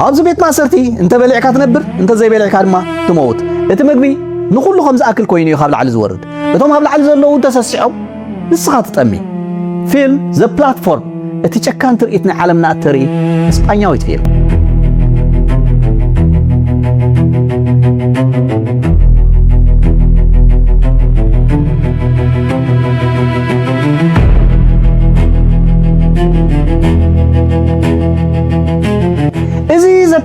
ኣብዚ ቤት ማሰርቲ እንተ በሊዕካ ትነብር እንተ ዘይበሊዕካ ድማ ትሞት እቲ ምግቢ ንኹሉ ከም ዝኣክል ኮይኑ እዩ ካብ ላዕሊ ዝወርድ እቶም ኣብ ላዕሊ ዘለዉ ተሰሲዖም ንስኻ ትጠሚ ፊልም ዘ ፕላትፎርም እቲ ጨካን ትርኢት ናይ ዓለምና እተርኢ እስጳኛዊት ፊልም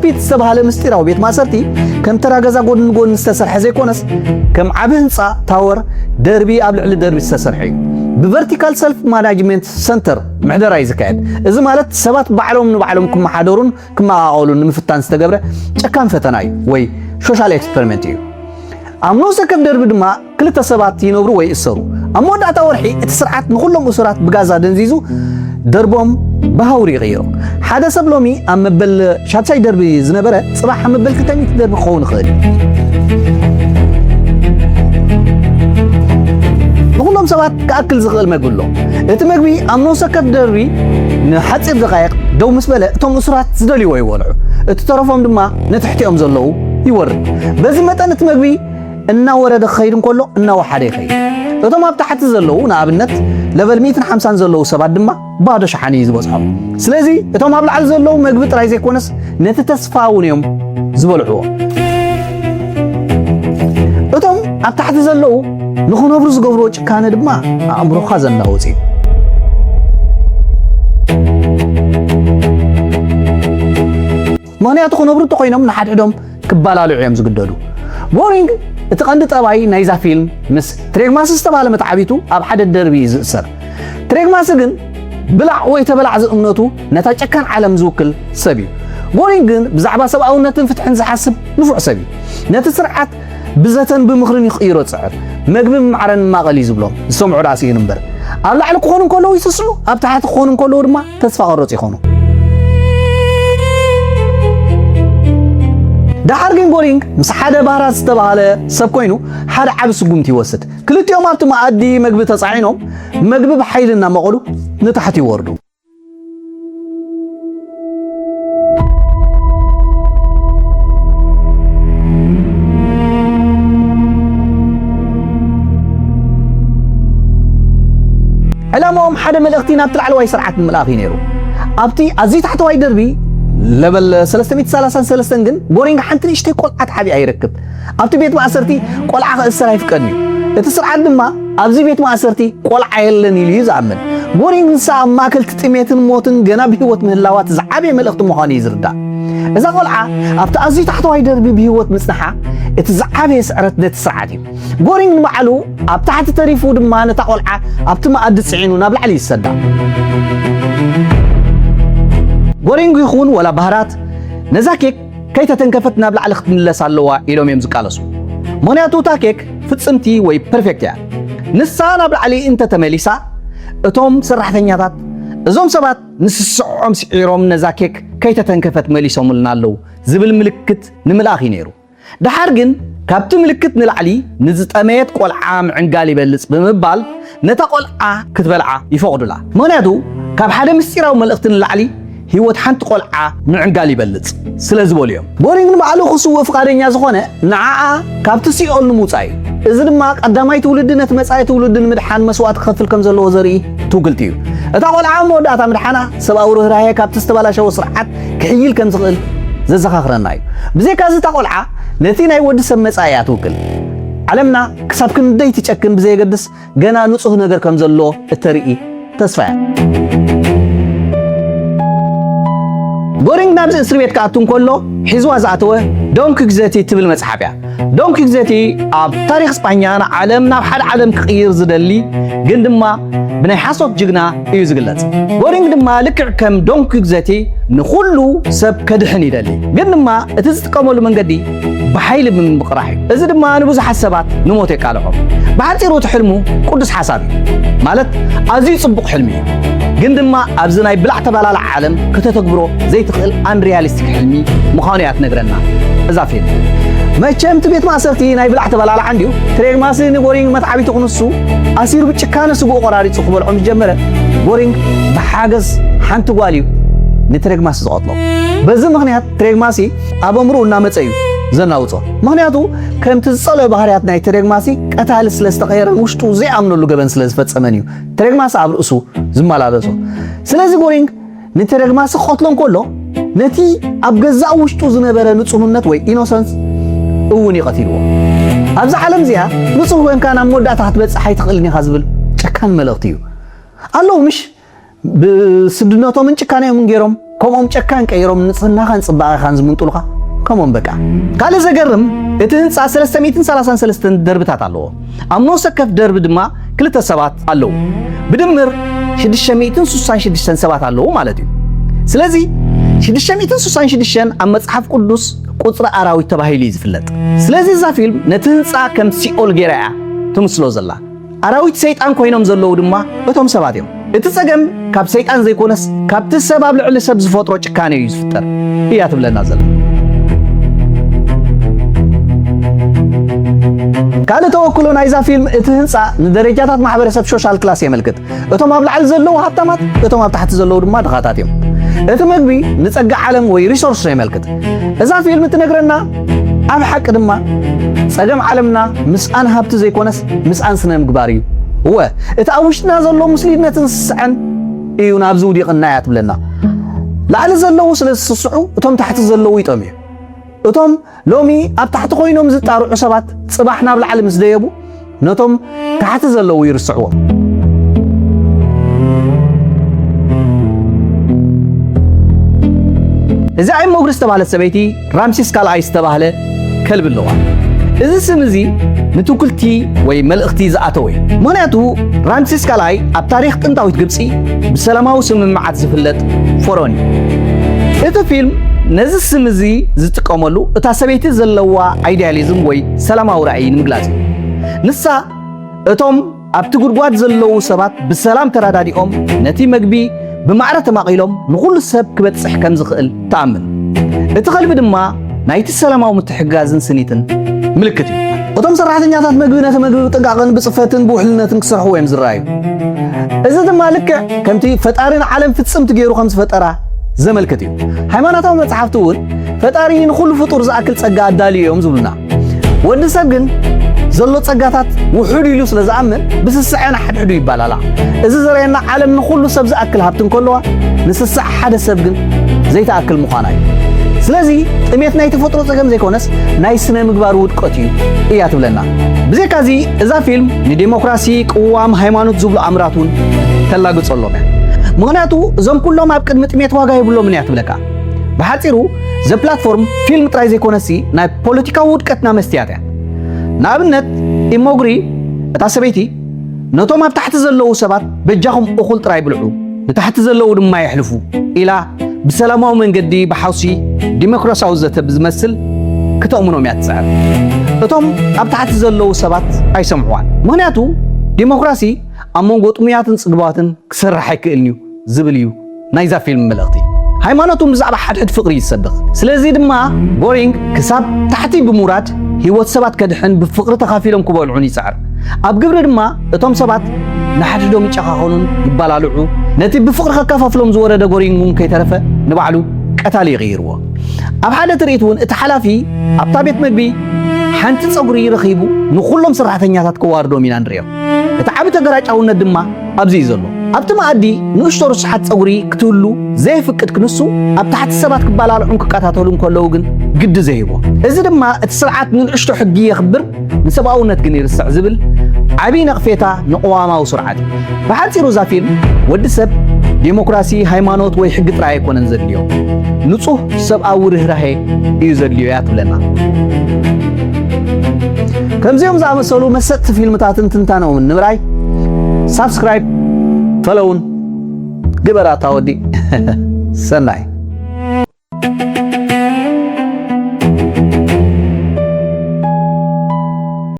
ፒት ዝተባሃለ ምስጢራዊ ቤት ማሰርቲ ከም ተራ ገዛ ጎድን ጎድን ዝተሰርሐ ዘይኮነስ ከም ዓቢ ህንፃ ታወር ደርቢ ኣብ ልዕሊ ደርቢ ዝተሰርሐ እዩ ብቨርቲካል ሰልፍ ማናጅመንት ሰንተር ምሕደራ እዩ ዝካየድ እዚ ማለት ሰባት ባዕሎም ንባዕሎም ክመሓደሩን ክመቃቀሉን ንምፍታን ዝተገብረ ጨካን ፈተና እዩ ወይ ሶሻል ኤክስፐሪመንት እዩ ኣብ መወሰከፍ ደርቢ ድማ ክልተ ሰባት ይነብሩ ወይ ይእሰሩ ኣብ መወዳእታ ወርሒ እቲ ስርዓት ንኩሎም እሱራት ብጋዛ ደንዚዙ دربهم بهوري غيره حدا سبلومي أم مبل شاتشاي دربي زنبرة صباح أم مبل كتاني تدرب خون خالي نقولهم سوات كأكل زغل ما يقول لهم إتماجبي أم نوسكف دربي نحسب دقائق دو مسبلة توم أسرات زدلي ويولعوا تترفهم دما نتحتيهم زلوا يورد بس متى نتماجبي إنه ورد خير كله إنه واحد خير እቶም ኣብ ታሕቲ ዘለዉ ንኣብነት ለቨል 150 ዘለዉ ሰባት ድማ ባዶ ሸሓኒ ዝበፅሖም ስለዚ እቶም ኣብ ላዕሊ ዘለዉ ምግቢ ጥራይ ዘይኮነስ ነቲ ተስፋውን እዮም ዝበልዕዎ እቶም ኣብ ታሕቲ ዘለዉ ንኽነብሩ ዝገብርዎ ጭካነ ድማ ኣእምሮኻ ዘናውፅ እዩ ምክንያቱ ክነብሩ እንተኮይኖም ንሓድሕዶም ክባላልዑ እዮም ዝግደዱ ቦሪንግ እቲ ቀንዲ ጠባይ ናይዛ ፊልም ምስ ትሬግማስ ዝተባሃለ መትዓቢቱ ኣብ ሓደ ደርቢ ዝእሰር ትሬግማስ ግን ብላዕ ወይ ተበላዕ ዝእምነቱ ነታ ጨካን ዓለም ዝውክል ሰብ እዩ ቦሪንግ ግን ብዛዕባ ሰብኣውነትን ፍትሕን ዝሓስብ ንፉዕ ሰብ እዩ ነቲ ስርዓት ብዘተን ብምኽርን ይቕይሮ ፅዕር መግቢ ማዕረን ማቐሊ ዝብሎም ዝሰምዑ ራሲ እዩ እምበር ኣብ ላዕሊ ክኾኑ ከለዉ ይስስዑ ኣብ ታሕቲ ክኾኑ ከለዉ ድማ ተስፋ ቀረፅ ይኾኑ دحرجين بورينج مسحادة بهرات استبعاله سبكوينو حد عبس قمت يوسد كلت يوم أبتو ما أدي مقبل تصعينهم مقبل بحيلنا مقولو نتحتي وردو علامهم حدا من الاغتينات طلع له سرعة من الأخي نيرو أبتي أزيد تحت واي دربي لبل 333 جن بورينج حنتني اشتي قلعة حبي أيركب أبتي بيت مأسرتي قلعة السراي فكرني اتصرع عندما أبزي بيت مأسرتي قلعة يلني ليز عمل بورينج ساعة ما كلت تميت الموتن جناب هوت من اللوات زعابي من الأخت مهاني زردا إذا قلعة أبتي أزي تحت واي دربي بهوت مسنحة اتزعابي سعرت ده تسعدي بورينج معلو أبتي حتى تريفو دما نتقلعة أبتي ما أدت سعين ونابل علي السدا بورينج يخون ولا بهرات نزاكيك كي تتنكفت نابل على خط من الله سالوا إلهم يمزق على سو منياتو تاكيك فتسمتي وي بيرفكت يعني نسا نابل علي انت تمليسا اتوم سرحتنياتات ازوم سبات نسسعوم سعيروم نزاكيك كي تتنكفت مليسهم لنالو زبل ملكت نملاخي نيرو دحارجن كابت ملكت نلعلي نزت أميت قول عام عنقالي بلس بمبال نتقول كتبلعة يفقدوا لا منياتو كاب حدا مستيراو ملقتن العلي هيوت حنت قلعة من عنقالي بلز سلاز بوليوم بورينج معلو خصوة فقارين يازخونة نعاء كابتسي أول نموتاي إذن ما قدامي تولدنا تمساي تولدنا مدحان مسوات خفل كم زلو وزري توقلتيو اتا قلعة موداتا مدحانا سباورو هرايا كابتستبالا شو سرعات كحيل كم زغل زخاخرناي بزي كازي تا قلعة نتينا يود سمسايا توقل علمنا كساب كن داي تشكن بزي قدس جنا نصه نجر كم زلو التريقي تصفيع بورينج نابز اسربيت كاتون كله حزوا زعتوه دونك جزاتي تبل مصحابيا دونك جزاتي اب تاريخ اسبانيا عالمنا بحال عالم كغير زدلي ግን ድማ بناي حاسوت جغنا እዩ ዝግለጽ بورينج ድማ ልክዕ ከም دونك جزاتي ንኹሉ ሰብ ከድሕን ይደሊ ግን ድማ እቲ ዝጥቀመሉ መንገዲ بحيل من بقراحي እዚ ድማ ንብዙሓት ሰባት ንሞት የቃልዖም ብሓፂሩ ትሕልሙ ቅዱስ ሓሳብ ማለት ኣዝዩ ጽቡቕ ሕልሚ ግን ድማ ኣብዚ ናይ ብላዕ ተባላላ ዓለም ከተተግብሮ ዘይትኽእል አንሪያሊስቲክ ሕልሚ ምዃኑ እያ ትነግረና እዛ ፊልም መቸምቲ ቤት ማእሰርቲ ናይ ብላዕ ተባላላ ዓንዲዩ ትሬግማስ ንቦሪንግ መትዓቢቱ ቕንሱ ኣሲሩ ብጭካነ ስጉኡ ቆራሪፁ ክበልዖም ዝጀመረ ቦሪንግ ብሓገዝ ሓንቲ ጓል እዩ ንትሬግማሲ ዝቐትሎ በዚ ምኽንያት ትሬግማሲ ኣብ ኣእምሮኡ እናመፀ እዩ ዘናውፆ ምኽንያቱ ከምቲ ዝፀልዮ ባህርያት ናይ ትሬግማሲ ቀታሊ ስለ ዝተቐየረን ውሽጡ ዘይኣምነሉ ገበን ስለ ዝፈፀመን እዩ ትሬግማሲ ኣብ ርእሱ ዝመላለሶ ስለዚ ጎሪንግ ንትሬግማሲ ክቐትሎ እንከሎ ነቲ ኣብ ገዛእ ውሽጡ ዝነበረ ንጹህነት ወይ ኢኖሰንስ እውን ይቐቲልዎ ኣብዚ ዓለም እዚኣ ንጹህ ኮንካ ናብ መወዳእታ ክትበፅሕ ኣይትኽእልን ኢኻ ዝብል ጨካን መልእኽቲ እዩ ኣለዉ ምሽ ብስድነቶምን ጭካኔዮምን ገይሮም ከምኦም ጨካን ቀይሮም ንጽህናኻን ጽባቐኻን ዝምንጥሉኻ ከምኦም በቃ ካልእ ዘገርም እቲ ህንፃ 333 ደርብታት ኣለዎ ኣብ መወሰከፍ ደርቢ ድማ 2 ሰባት ኣለዉ ብድምር 666 ሰባት ኣለዉ ማለት እዩ ስለዚ 666 ኣብ መጽሓፍ ቅዱስ ቁጽሪ ኣራዊት ተባሂሉ ዝፍለጥ ስለዚ እዛ ፊልም ነቲ ህንፃ ከም ሲኦል ጌራ እያ ትምስሎ ዘላ ኣራዊት ሰይጣን ኮይኖም ዘለዉ ድማ እቶም ሰባት እዮም እቲ ፀገም ካብ ሰይጣን ዘይኮነስ ካብቲ ሰብ ኣብ ልዕሊ ሰብ ዝፈጥሮ ጭካኔ እዩ ዝፍጠር እያ ትብለና ዘላ ካልእ ተወክሎ ናይዛ ፊልም እቲ ህንፃ ንደረጃታት ማሕበረሰብ ሶሻል ክላስ የመልክት እቶም ኣብ ላዕሊ ዘለዉ ሃብታማት እቶም ኣብ ታሕቲ ዘለዉ ድማ ድኻታት እዮም እቲ ምግቢ ንፀጋ ዓለም ወይ ሪሶርስ የመልክት እዛ ፊልም ትነግረና ኣብ ሓቂ ድማ ፀገም ዓለምና ምስኣን ሃብቲ ዘይኮነስ ምስኣን ስነ ምግባር እዩ እወ እቲ ኣብ ውሽጥና ዘሎ ሙስሊምነትን ስስዐን እዩ ናብ ዝውዲቕና እያ ትብለና ላዕሊ ዘለዉ ስለ ዝስስዑ እቶም ታሕቲ ዘለዉ ይጠምዩ እቶም ሎሚ ኣብ ታሕቲ ኮይኖም ዝጣርዑ ሰባት ጽባሕ ናብ ላዕሊ ምስ ደየቡ ነቶም ታሕቲ ዘለዉ ይርስዕዎም እዚ ኣይ ሞግሪ ዝተባህለ ሰበይቲ ራምሲስ ካልኣይ ዝተባህለ ከልቢ ኣለዋ እዚ ስም እዚ ንትኩልቲ ወይ መልእኽቲ ዝኣተወ እዩ ምክንያቱ ራምሲስ ካልኣይ ኣብ ታሪክ ጥንታዊት ግብፂ ብሰላማዊ ስምምዓት ዝፍለጥ ፈርዖን እዩ እቲ ፊልም ነዚ ስም እዚ ዝጥቀመሉ እታ ሰበይቲ ዘለዋ አይዲያሊዝም ወይ ሰላማዊ ራእይ ንምግላጽ እዩ ንሳ እቶም ኣብቲ ጉድጓድ ዘለዉ ሰባት ብሰላም ተራዳዲኦም ነቲ መግቢ ብማዕረ ተማቒሎም ንኹሉ ሰብ ክበፅሕ ከም ዝኽእል ተኣምን እቲ ኸልቢ ድማ ናይቲ ሰላማዊ ምትሕጋዝን ስኒትን ምልክት እዩ እቶም ሰራሕተኛታት መግቢ ነቲ መግቢ ብጥንቃቐን ብፅፈትን ብውሕልነትን ክሰርሕዎ እዮም ዝረኣዩ እዚ ድማ ልክዕ ከምቲ ፈጣሪን ዓለም ፍፅምቲ ገይሩ ከም ዝፈጠራ ዘመልክት እዩ ሃይማኖታዊ መጽሓፍቲ እውን ፈጣሪ ንኹሉ ፍጡር ዝኣክል ጸጋ ኣዳልዩ እዮም ዝብሉና ወዲ ሰብ ግን ዘሎ ጸጋታት ውሑድ ኢሉ ስለ ዝኣምን ብስስዐና ሓድሕዱ ይባላላ እዚ ዘርእየና ዓለም ንኹሉ ሰብ ዝኣክል ሃብቲ እንከለዋ ንስስዕ ሓደ ሰብ ግን ዘይተኣክል ምዃና እዩ ስለዚ ጥሜት ናይ ተፈጥሮ ጸገም ዘይኮነስ ናይ ስነ ምግባር ውድቀት እዩ እያ ትብለና ብዘይካዚ እዛ ፊልም ንዲሞክራሲ ቅዋም ሃይማኖት ዝብሉ ኣምራት እውን ተላግጸሎም እያ ምክንያቱ እዞም ኩሎም ኣብ ቅድሚ ጥሜት ዋጋ ይብሎም እያ ትብለካ ብሓፂሩ ዘ ፕላትፎርም ፊልም ጥራይ ዘይኮነሲ ናይ ፖለቲካዊ ውድቀትና መስትያት እያ ንኣብነት ኢሞግሪ እታ ሰበይቲ ነቶም ኣብ ታሕቲ ዘለዉ ሰባት በጃኹም እኹል ጥራይ ብልዑ ንታሕቲ ዘለዉ ድማ ይሕልፉ ኢላ ብሰላማዊ መንገዲ ብሓውሲ ዲሞክራሲያዊ ዘተ ብዝመስል ክተእምኖም እያ ትፅዕር እቶም ኣብ ታሕቲ ዘለዉ ሰባት ኣይሰምዕዋን ምክንያቱ ዲሞክራሲ ኣብ መንጎ ጥሙያትን ጽግባትን ክሰርሕ ኣይክእልን እዩ ዝብል እዩ ናይዛ ፊልም መልእኽቲ ሃይማኖቱን ብዛዕባ ሓድሕድ ፍቕሪ ይሰብኽ ስለዚ ድማ ጎሪንግ ክሳብ ታሕቲ ብምውራድ ህይወት ሰባት ከድሕን ብፍቕሪ ተኻፊሎም ክበልዑን ይፅዕር ኣብ ግብሪ ድማ እቶም ሰባት ንሓድሕዶም ይጨኻኸኑን ይባላልዑ ነቲ ብፍቕሪ ከከፋፍሎም ዝወረደ ጎሪንጉን ከይተረፈ ንባዕሉ ቀታሊ ይቕይርዎ ኣብ ሓደ ትርኢት እውን እቲ ሓላፊ ኣብታ ቤት ምግቢ ሓንቲ ፀጉሪ ረኺቡ ንኹሎም ሰራሕተኛታት ክዋርዶም ኢና ንሪኦም እቲ ዓብ ተገራጫውነት ድማ ኣብዚ እዩ ዘሎ ኣብቲ መኣዲ ንእሽቶ ርስሓት ፀጉሪ ክትህሉ ዘይፍቅድ ክንሱ ኣብ ታሕቲ ሰባት ክባላልዑን ክከታተሉን ከለዉ ግን ግዲ ዘይሂቦ እዚ ድማ እቲ ስርዓት ንንእሽቶ ሕጊ የኽብር ንሰብኣውነት ግን ይርስዕ ዝብል ዓብይ ነቕፌታ ንቕዋማዊ ስርዓት እዩ ብሓፂሩ እዛ ፊልም ወዲ ሰብ ዲሞክራሲ ሃይማኖት ወይ ሕጊ ጥራይ ኣይኮነን ዘድልዮ ንጹህ ሰብኣዊ ርህራሄ እዩ ዘድልዮ እያ ትብለና ከምዚኦም ዝኣመሰሉ መሰጥቲ ፊልምታትን ትንታነኦምን ንምርኣይ ሳብስክራይብ ፈለውን ግበራ ታወዲ ሰናይ